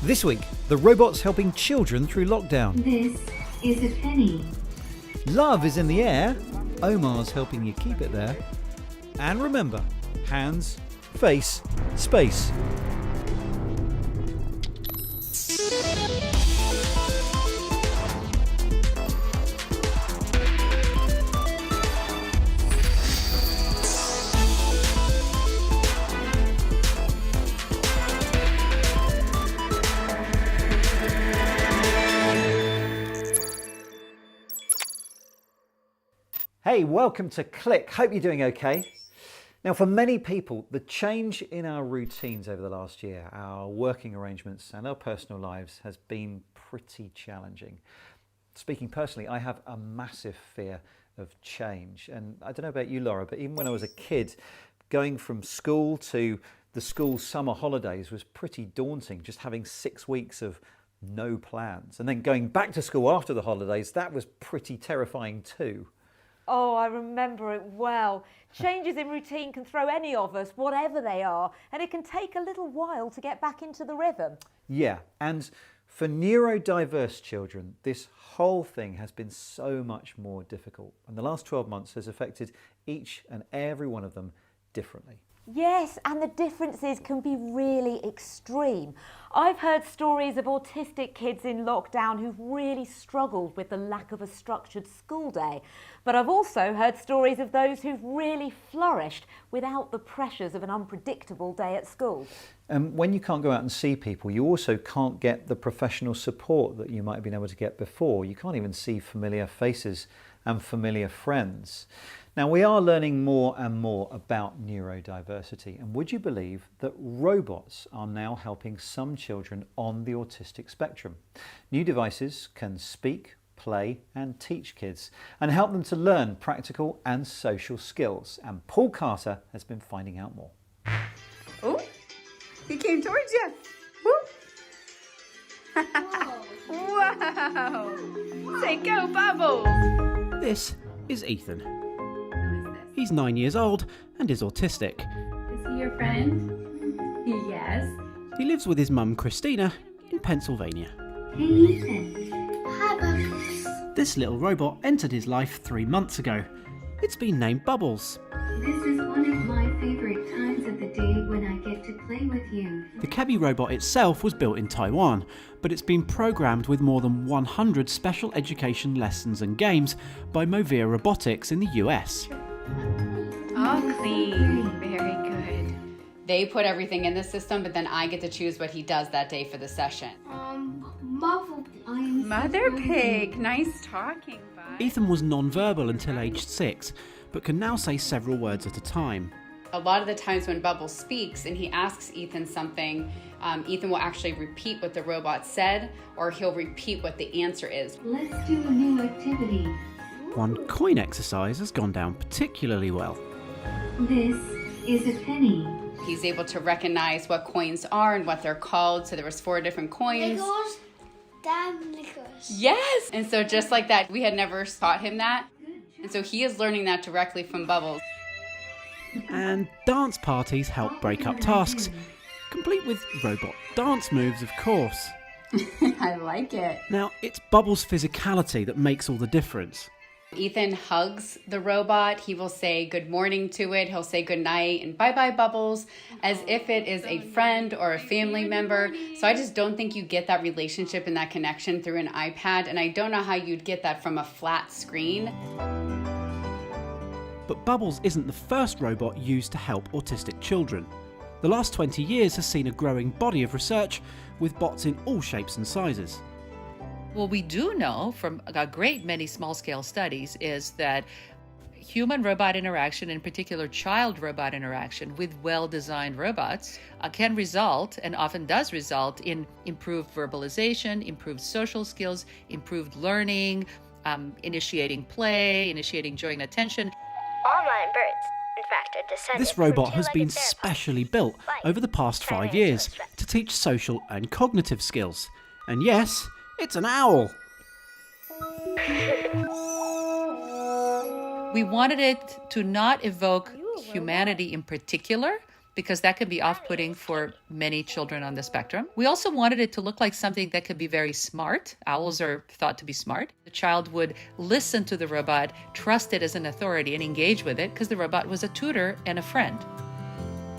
This week, the robots helping children through lockdown. This is a penny. Love is in the air. Omar's helping you keep it there. And remember, hands, face, space. Hey, welcome to Click. Hope you're doing okay. Now, for many people, the change in our routines over the last year, our working arrangements and our personal lives has been pretty challenging. Speaking personally, I have a massive fear of change. And I don't know about you, Laura, but even when I was a kid, going from school to the school summer holidays was pretty daunting, just having 6 weeks of no plans. And then going back to school after the holidays, that was pretty terrifying too. Oh, I remember it well. Changes in routine can throw any of us, whatever they are, and it can take a little while to get back into the rhythm. Yeah, and for neurodiverse children, this whole thing has been so much more difficult. And the last 12 months has affected each and every one of them differently. Yes, and the differences can be really extreme. I've heard stories of autistic kids in lockdown who've really struggled with the lack of a structured school day. But I've also heard stories of those who've really flourished without the pressures of an unpredictable day at school. When you can't go out and see people, you also can't get the professional support that you might have been able to get before. You can't even see familiar faces and familiar friends. Now, we are learning more and more about neurodiversity, and would you believe that robots are now helping some children on the autistic spectrum? New devices can speak, play and teach kids and help them to learn practical and social skills, and Paul Carter has been finding out more. Oh, he came towards you. Wow. Say go, Bubbles. This is Ethan. He's 9 years old and is autistic. Is he your friend? Yes. He lives with his mum Christina in Pennsylvania. Hey, Ethan. Hi, Bubbles. This little robot entered his life 3 months ago. It's been named Bubbles. This is one of my favorite times of the day when I get to play with you. The Kebi robot itself was built in Taiwan, but it's been programmed with more than 100 special education lessons and games by Movia Robotics in the US. All clean. Very good. They put everything in the system, but then I get to choose what he does that day for the session. Mother Pig, nice talking, bud. Ethan was non-verbal until aged 6, but can now say several words at a time. A lot of the times when Bubbles speaks and he asks Ethan something, Ethan will actually repeat what the robot said, or he'll repeat what the answer is. Let's do a new activity. One coin exercise has gone down particularly well. This is a penny. He's able to recognize what coins are and what they're called. So there was 4 different coins. Nickels, damn nickels. Yes! And so just like that, we had never taught him that. And so he is learning that directly from Bubbles. And dance parties help break up tasks, complete with robot dance moves, of course. I like it. Now, it's Bubbles' physicality that makes all the difference. Ethan hugs the robot. He will say good morning to it. He'll say good night and bye-bye, Bubbles, as if it is a friend or a family member. So I just don't think you get that relationship and that connection through an iPad, and I don't know how you'd get that from a flat screen. But Bubbles isn't the first robot used to help autistic children. The last 20 years has seen a growing body of research with bots in all shapes and sizes. What we do know from a great many small-scale studies is that human-robot interaction, in particular child-robot interaction with well-designed robots, can result, and often does result, in improved verbalization, improved social skills, improved learning, initiating play, initiating joint attention. Online birds, in fact, are descended This from robot has been two-legged theropods. specially built over the past 5 years to teach social and cognitive skills. And yes, it's an owl. We wanted it to not evoke humanity in particular, because that can be off-putting for many children on the spectrum. We also wanted it to look like something that could be very smart. Owls are thought to be smart. The child would listen to the robot, trust it as an authority, and engage with it because the robot was a tutor and a friend.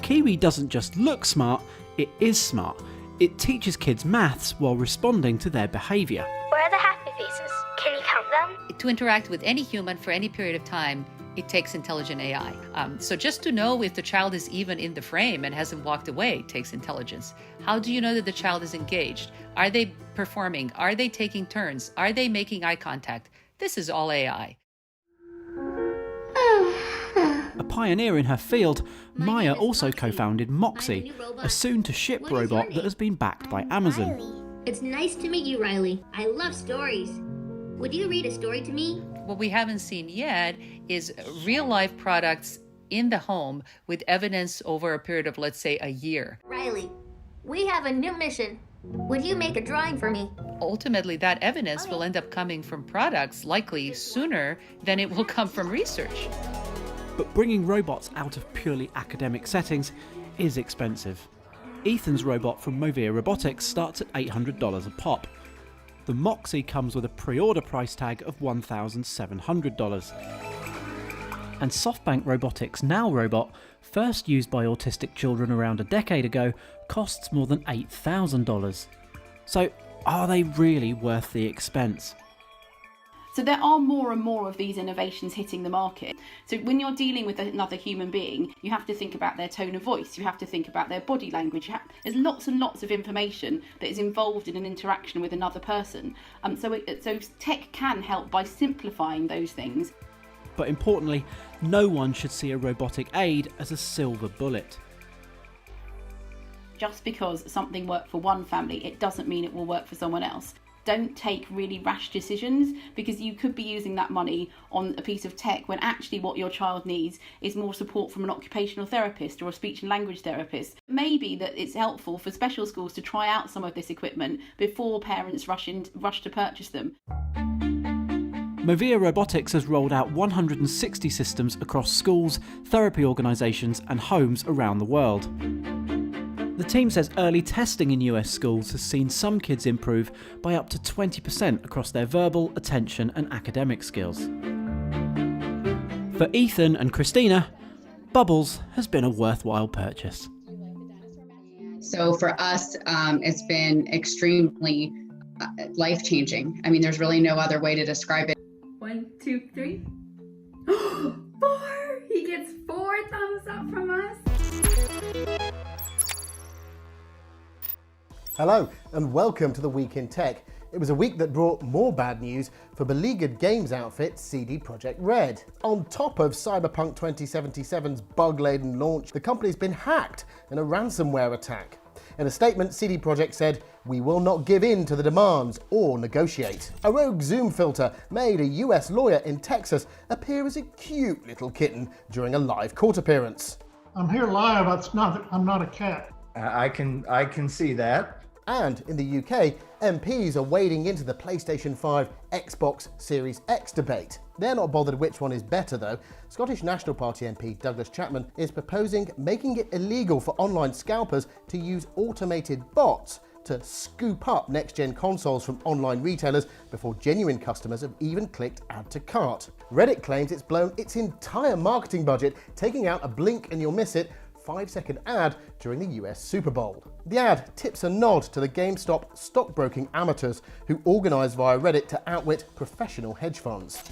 Kiwi doesn't just look smart, it is smart. It teaches kids maths while responding to their behaviour. Where are the happy faces? Can you count them? To interact with any human for any period of time, it takes intelligent AI. So just to know if the child is even in the frame and hasn't walked away takes intelligence. How do you know that the child is engaged? Are they performing? Are they taking turns? Are they making eye contact? This is all AI. A pioneer in her field, Maya also co-founded Moxie, a soon-to-ship robot that has been backed by Amazon. Riley. It's nice to meet you, Riley. I love stories. Would you read a story to me? What we haven't seen yet is real-life products in the home with evidence over a period of, let's say, a year. Riley, we have a new mission. Would you make a drawing for me? Ultimately, that evidence will end up coming from products likely sooner than it will come from research. But bringing robots out of purely academic settings is expensive. Ethan's robot from Movia Robotics starts at $800 a pop. The Moxie comes with a pre-order price tag of $1,700. And SoftBank Robotics' Now robot, first used by autistic children around a decade ago, costs more than $8,000. So, are they really worth the expense? So there are more and more of these innovations hitting the market. So when you're dealing with another human being, you have to think about their tone of voice, you have to think about their body language. There's lots and lots of information that is involved in an interaction with another person. So tech can help by simplifying those things. But importantly, no one should see a robotic aid as a silver bullet. Just because something worked for one family, it doesn't mean it will work for someone else. Don't take really rash decisions, because you could be using that money on a piece of tech when actually what your child needs is more support from an occupational therapist or a speech and language therapist. Maybe that it's helpful for special schools to try out some of this equipment before parents rush to purchase them. Movia Robotics has rolled out 160 systems across schools, therapy organisations and homes around the world. The team says early testing in US schools has seen some kids improve by up to 20% across their verbal, attention and academic skills. For Ethan and Christina, Bubbles has been a worthwhile purchase. So for us, it's been extremely life-changing. I mean, there's really no other way to describe it. 1, 2, 3. 4! He gets 4 thumbs up from us. Hello and welcome to the Week in Tech. It was a week that brought more bad news for beleaguered games outfit CD Projekt Red. On top of Cyberpunk 2077's bug-laden launch, the company's been hacked in a ransomware attack. In a statement, CD Projekt said, "We will not give in to the demands or negotiate." A rogue Zoom filter made a US lawyer in Texas appear as a cute little kitten during a live court appearance. I'm here live, I'm not a cat. I can see that. And in the UK, MPs are wading into the PlayStation 5 Xbox Series X debate. They're not bothered which one is better though. Scottish National Party MP Douglas Chapman is proposing making it illegal for online scalpers to use automated bots to scoop up next-gen consoles from online retailers before genuine customers have even clicked add to cart. Reddit claims it's blown its entire marketing budget, taking out a blink and you'll miss it 5-second ad during the US Super Bowl. The ad tips a nod to the GameStop stockbroking amateurs who organised via Reddit to outwit professional hedge funds.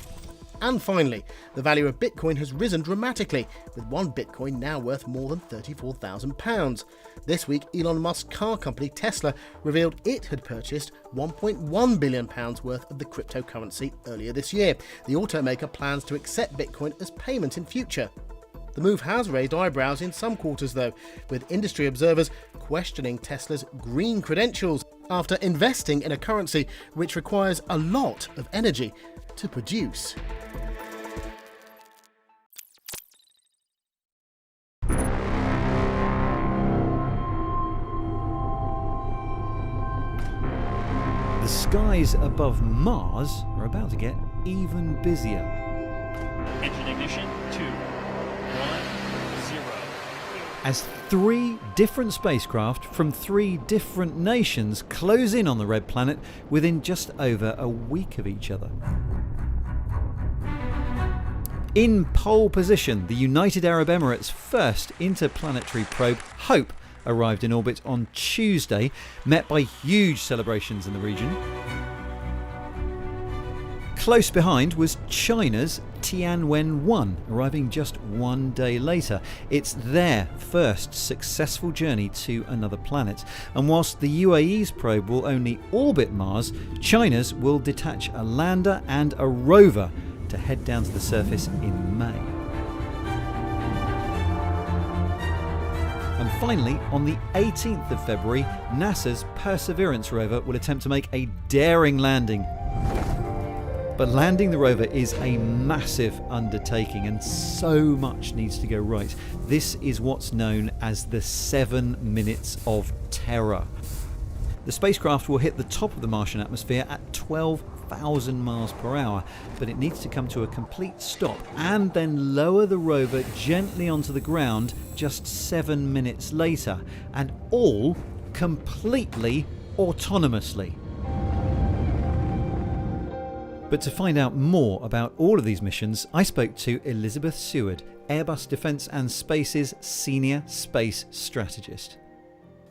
And finally, the value of Bitcoin has risen dramatically, with one Bitcoin now worth more than £34,000. This week, Elon Musk's car company Tesla revealed it had purchased £1.1 billion worth of the cryptocurrency earlier this year. The automaker plans to accept Bitcoin as payment in future. The move has raised eyebrows in some quarters though, with industry observers questioning Tesla's green credentials after investing in a currency which requires a lot of energy to produce. The skies above Mars are about to get even busier. Engine ignition, 2, 1, 0. as 3 different spacecraft from 3 different nations close in on the red planet within just over a week of each other. In pole position, the United Arab Emirates' first interplanetary probe, HOPE, arrived in orbit on Tuesday, met by huge celebrations in the region. Close behind was China's Tianwen-1, arriving just 1 day later. It's their first successful journey to another planet. And whilst the UAE's probe will only orbit Mars, China's will detach a lander and a rover to head down to the surface in May. And finally, on the 18th of February, NASA's Perseverance rover will attempt to make a daring landing. But landing the rover is a massive undertaking and so much needs to go right. This is what's known as the 7 minutes of terror. The spacecraft will hit the top of the Martian atmosphere at 12,000 miles per hour, but it needs to come to a complete stop and then lower the rover gently onto the ground just 7 minutes later, and all completely autonomously. But to find out more about all of these missions, I spoke to Elizabeth Seward, Airbus Defence and Space's Senior Space Strategist.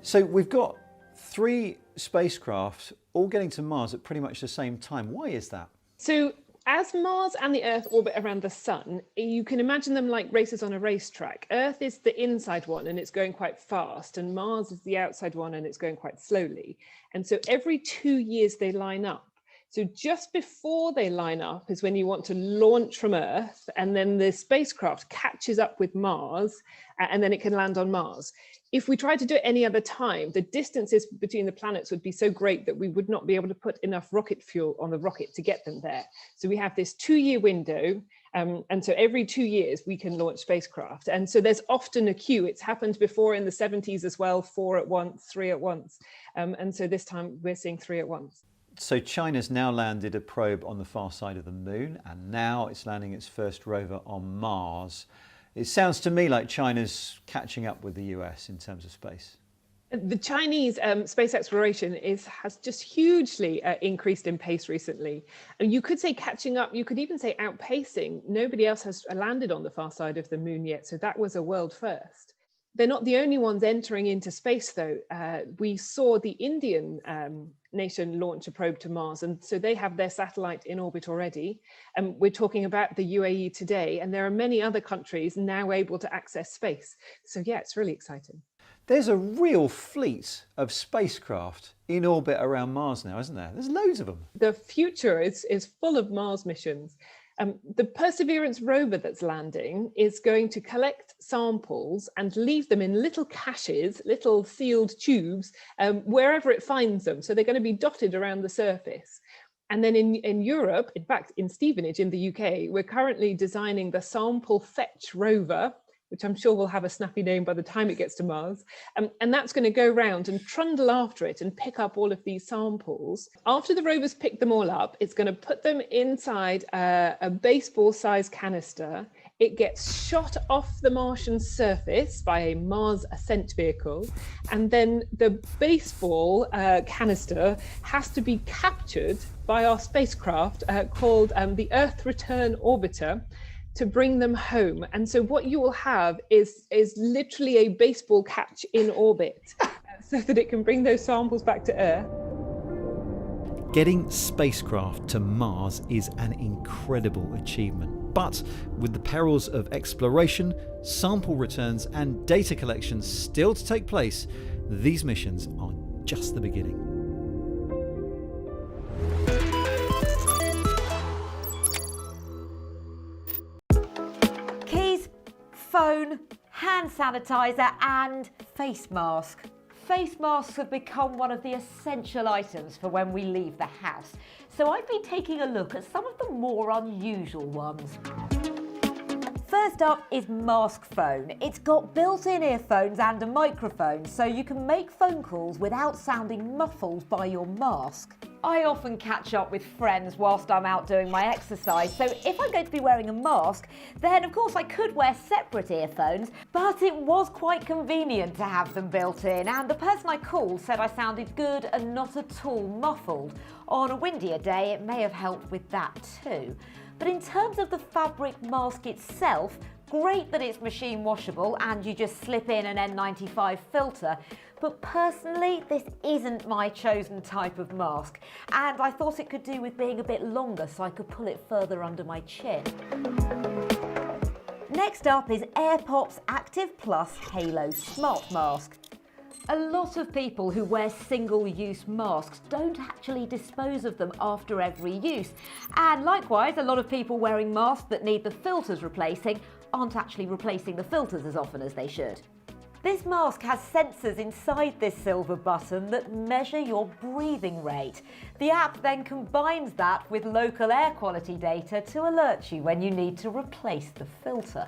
So we've got 3 spacecraft all getting to Mars at pretty much the same time. Why is that? So as Mars and the Earth orbit around the Sun, you can imagine them like races on a racetrack. Earth is the inside one and it's going quite fast, and Mars is the outside one and it's going quite slowly. And so every 2 years they line up. So just before they line up is when you want to launch from Earth, and then the spacecraft catches up with Mars, and then it can land on Mars. If we tried to do it any other time, the distances between the planets would be so great that we would not be able to put enough rocket fuel on the rocket to get them there. So we have this 2-year window, and so every 2 years we can launch spacecraft. And so there's often a queue. It's happened before in the 70s as well, 4 at once, 3 at once. And so this time we're seeing 3 at once. So China's now landed a probe on the far side of the moon, and now it's landing its first rover on Mars. It sounds to me like China's catching up with the US in terms of space. The Chinese space exploration has just hugely increased in pace recently. And you could say catching up, you could even say outpacing. Nobody else has landed on the far side of the moon yet, so that was a world first. They're not the only ones entering into space, though. We saw the Indian nation launch a probe to Mars, and so they have their satellite in orbit already. And we're talking about the UAE today, and there are many other countries now able to access space. So yeah, it's really exciting. There's a real fleet of spacecraft in orbit around Mars now, isn't there? There's loads of them. The future is full of Mars missions. The Perseverance rover that's landing is going to collect samples and leave them in little caches, little sealed tubes, wherever it finds them. So they're going to be dotted around the surface. And then in Europe, in fact, in Stevenage in the UK, we're currently designing the Sample Fetch rover, which I'm sure will have a snappy name by the time it gets to Mars. And that's going to go around and trundle after it and pick up all of these samples. After the rover's picked them all up, it's going to put them inside a baseball-sized canister. It gets shot off the Martian surface by a Mars ascent vehicle. And then the baseball canister has to be captured by our spacecraft called the Earth Return Orbiter, to bring them home. And so what you will have is literally a baseball catch in orbit so that it can bring those samples back to Earth. Getting spacecraft to Mars is an incredible achievement. But with the perils of exploration, sample returns and data collection still to take place, these missions are just the beginning. Phone, hand sanitizer and face mask. Face masks have become one of the essential items for when we leave the house. So I've been taking a look at some of the more unusual ones. First up is Mask Phone. It's got built-in earphones and a microphone, so you can make phone calls without sounding muffled by your mask. I often catch up with friends whilst I'm out doing my exercise, so if I'm going to be wearing a mask, then of course I could wear separate earphones, but it was quite convenient to have them built in, and the person I called said I sounded good and not at all muffled. On a windier day, it may have helped with that too. But in terms of the fabric mask itself, great that it's machine washable and you just slip in an N95 filter, but personally this isn't my chosen type of mask, and I thought it could do with being a bit longer so I could pull it further under my chin. Next up is AirPop's Active Plus Halo Smart Mask. A lot of people who wear single-use masks don't actually dispose of them after every use, and likewise a lot of people wearing masks that need the filters replacing aren't actually replacing the filters as often as they should. This mask has sensors inside this silver button that measure your breathing rate. The app then combines that with local air quality data to alert you when you need to replace the filter.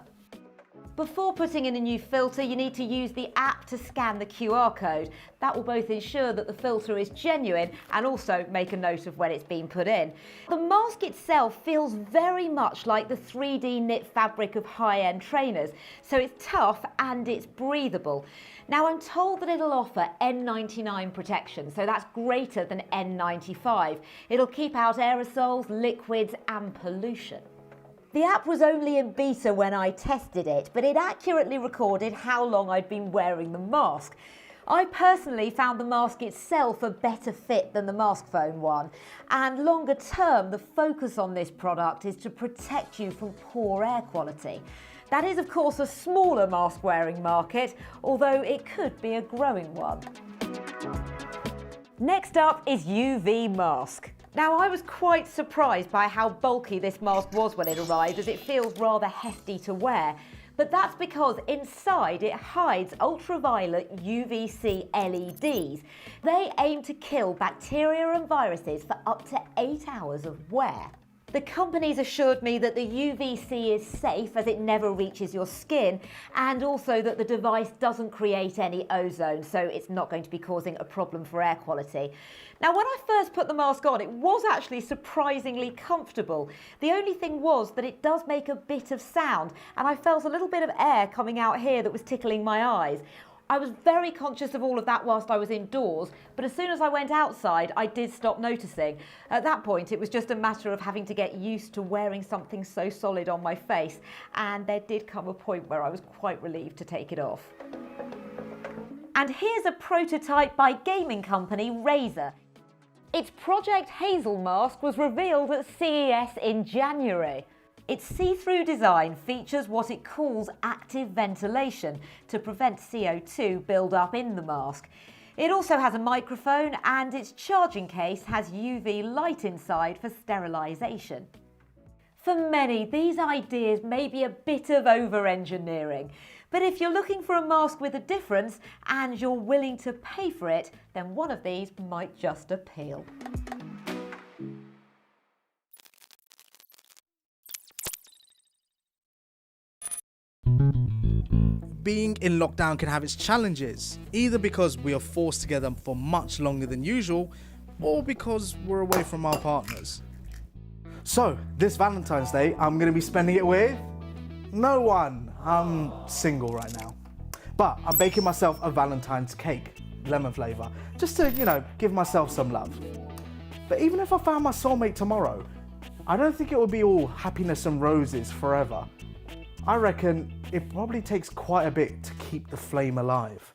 Before putting in a new filter, you need to use the app to scan the QR code. That will both ensure that the filter is genuine and also make a note of when it's been put in. The mask itself feels very much like the 3D knit fabric of high-end trainers, so it's tough and it's breathable. Now, I'm told that it'll offer N99 protection, so that's greater than N95. It'll keep out aerosols, liquids and pollution. The app was only in beta when I tested it, but it accurately recorded how long I'd been wearing the mask. I personally found the mask itself a better fit than the Mask Phone one, and longer term the focus on this product is to protect you from poor air quality. That is of course a smaller mask wearing market, although it could be a growing one. Next up is UV Mask. Now, I was quite surprised by how bulky this mask was when it arrived, as it feels rather hefty to wear. But that's because inside it hides ultraviolet UVC LEDs. They aim to kill bacteria and viruses for up to 8 hours of wear. The company's assured me that the UVC is safe as it never reaches your skin, and also that the device doesn't create any ozone, so it's not going to be causing a problem for air quality. Now, when I first put the mask on, it was actually surprisingly comfortable. The only thing was that it does make a bit of sound, and I felt a little bit of air coming out here that was tickling my eyes. I was very conscious of all of that whilst I was indoors, but as soon as I went outside, I did stop noticing. At that point, it was just a matter of having to get used to wearing something so solid on my face, and there did come a point where I was quite relieved to take it off. And here's a prototype by gaming company Razer. Its Project Hazel mask was revealed at CES in January. Its see-through design features what it calls active ventilation to prevent CO2 build-up in the mask. It also has a microphone, and its charging case has UV light inside for sterilisation. For many, these ideas may be a bit of over-engineering, but if you're looking for a mask with a difference and you're willing to pay for it, then one of these might just appeal. Being in lockdown can have its challenges, either because we are forced together for much longer than usual, or because we're away from our partners. So, this Valentine's Day, I'm going to be spending it with no one. I'm single right now. But I'm baking myself a Valentine's cake, lemon flavour, just to, give myself some love. But even if I found my soulmate tomorrow, I don't think it would be all happiness and roses forever. I reckon it probably takes quite a bit to keep the flame alive.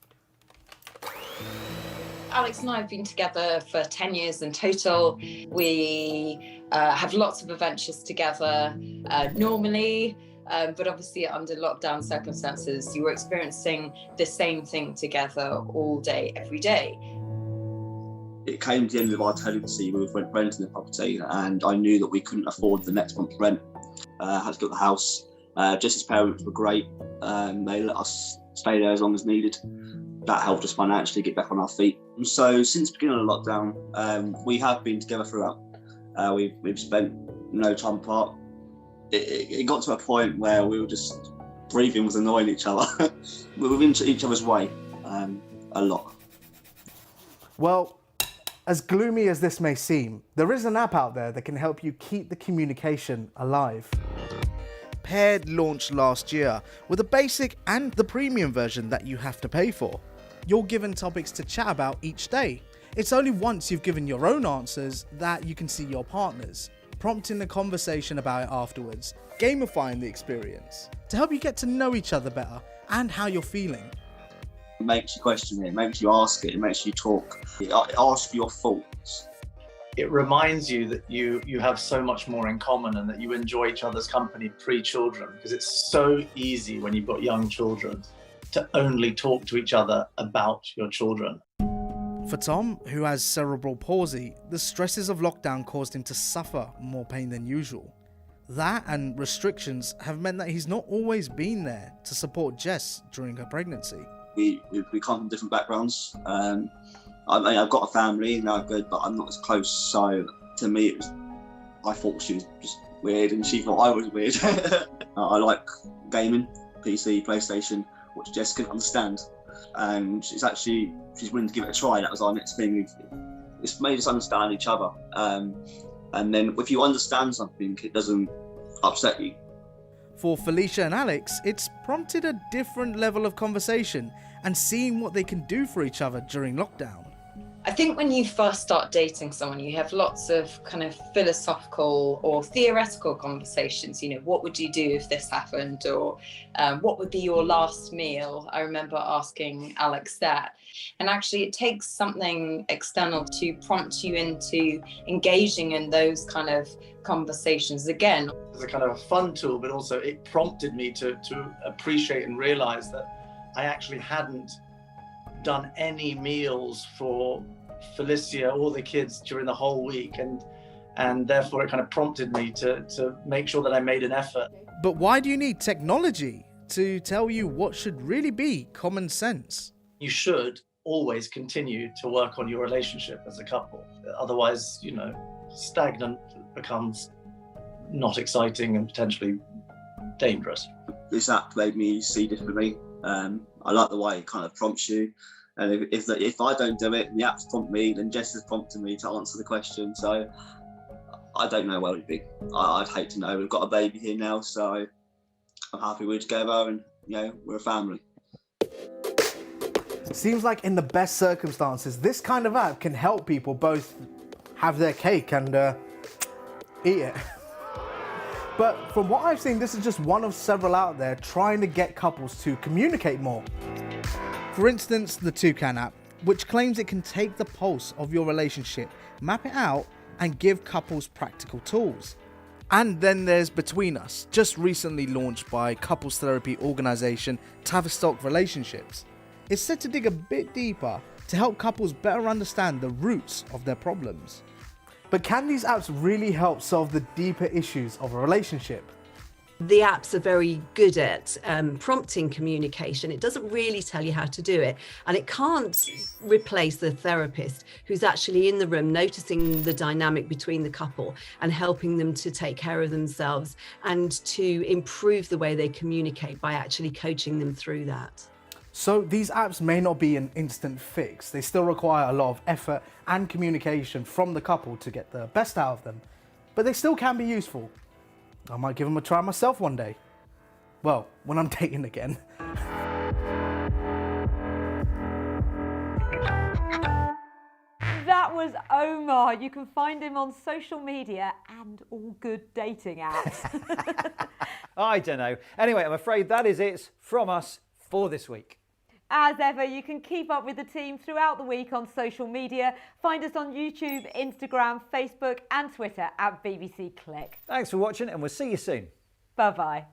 Alex and I have been together for 10 years in total. We have lots of adventures together normally, but obviously under lockdown circumstances, you were experiencing the same thing together all day, every day. It came to the end of our tenancy. We were renting the property, and I knew that we couldn't afford the next month's rent. Had to get the house. Just his parents were great. They let us stay there as long as needed. That helped us financially get back on our feet. And so since the beginning of lockdown, we have been together throughout. We've spent no time apart. It got to a point where we were just breathing was annoying each other. We were in each other's way a lot. Well, As gloomy as this may seem, there is an app out there that can help you keep the communication alive. Paired launched last year with a basic and the premium version that you have to pay for. You're given topics to chat about each day. It's only once you've given your own answers that you can see your partner's, prompting a conversation about it afterwards, gamifying the experience to help you get to know each other better and how you're feeling. It makes you question it, it makes you ask it, it makes you talk, it asks for your thoughts. It reminds you that you have so much more in common and that you enjoy each other's company pre-children, because it's so easy when you've got young children to only talk to each other about your children. For Tom, who has cerebral palsy, the stresses of lockdown caused him to suffer more pain than usual. That and restrictions have meant that he's not always been there to support Jess during her pregnancy. We come from different backgrounds. I've got a family now, good, but I'm not as close. So to me, I thought she was just weird, and she thought I was weird. I like gaming, PC, PlayStation, which Jess can understand, and she's willing to give it a try. That was our next thing. It's made us understand each other, and then if you understand something, it doesn't upset you. For Felicia and Alex, it's prompted a different level of conversation and seeing what they can do for each other during lockdown. I think when you first start dating someone, you have lots of kind of philosophical or theoretical conversations. You know, what would you do if this happened? Or what would be your last meal? I remember asking Alex that. And actually, it takes something external to prompt you into engaging in those kind of conversations again. It's a kind of a fun tool, but also it prompted me to appreciate and realize that I actually hadn't done any meals for Felicia or the kids during the whole week, and therefore it kind of prompted me to make sure that I made an effort. But why do you need technology to tell you what should really be common sense? You should always continue to work on your relationship as a couple. Otherwise, stagnant becomes not exciting and potentially dangerous. This app made me see differently. I like the way it kind of prompts you, and if I don't do it and the app's prompt me, then Jess has prompted me to answer the question. So I don't know where we'd be. I'd hate to know. We've got a baby here now, so I'm happy we're together, and we're a family. Seems like in the best circumstances, this kind of app can help people both have their cake and eat it. But from what I've seen, this is just one of several out there trying to get couples to communicate more. For instance, the Toucan app, which claims it can take the pulse of your relationship, map it out, and give couples practical tools. And then there's Between Us, just recently launched by couples therapy organisation Tavistock Relationships. It's set to dig a bit deeper to help couples better understand the roots of their problems. But can these apps really help solve the deeper issues of a relationship? The apps are very good at prompting communication. It doesn't really tell you how to do it. And it can't replace the therapist who's actually in the room noticing the dynamic between the couple and helping them to take care of themselves and to improve the way they communicate by actually coaching them through that. So these apps may not be an instant fix. They still require a lot of effort and communication from the couple to get the best out of them. But they still can be useful. I might give them a try myself one day. Well, when I'm dating again. That was Omar. You can find him on social media and all good dating apps. I don't know. Anyway, I'm afraid that is it from us for this week. As ever, you can keep up with the team throughout the week on social media. Find us on YouTube, Instagram, Facebook and Twitter at BBC Click. Thanks for watching, and we'll see you soon. Bye-bye.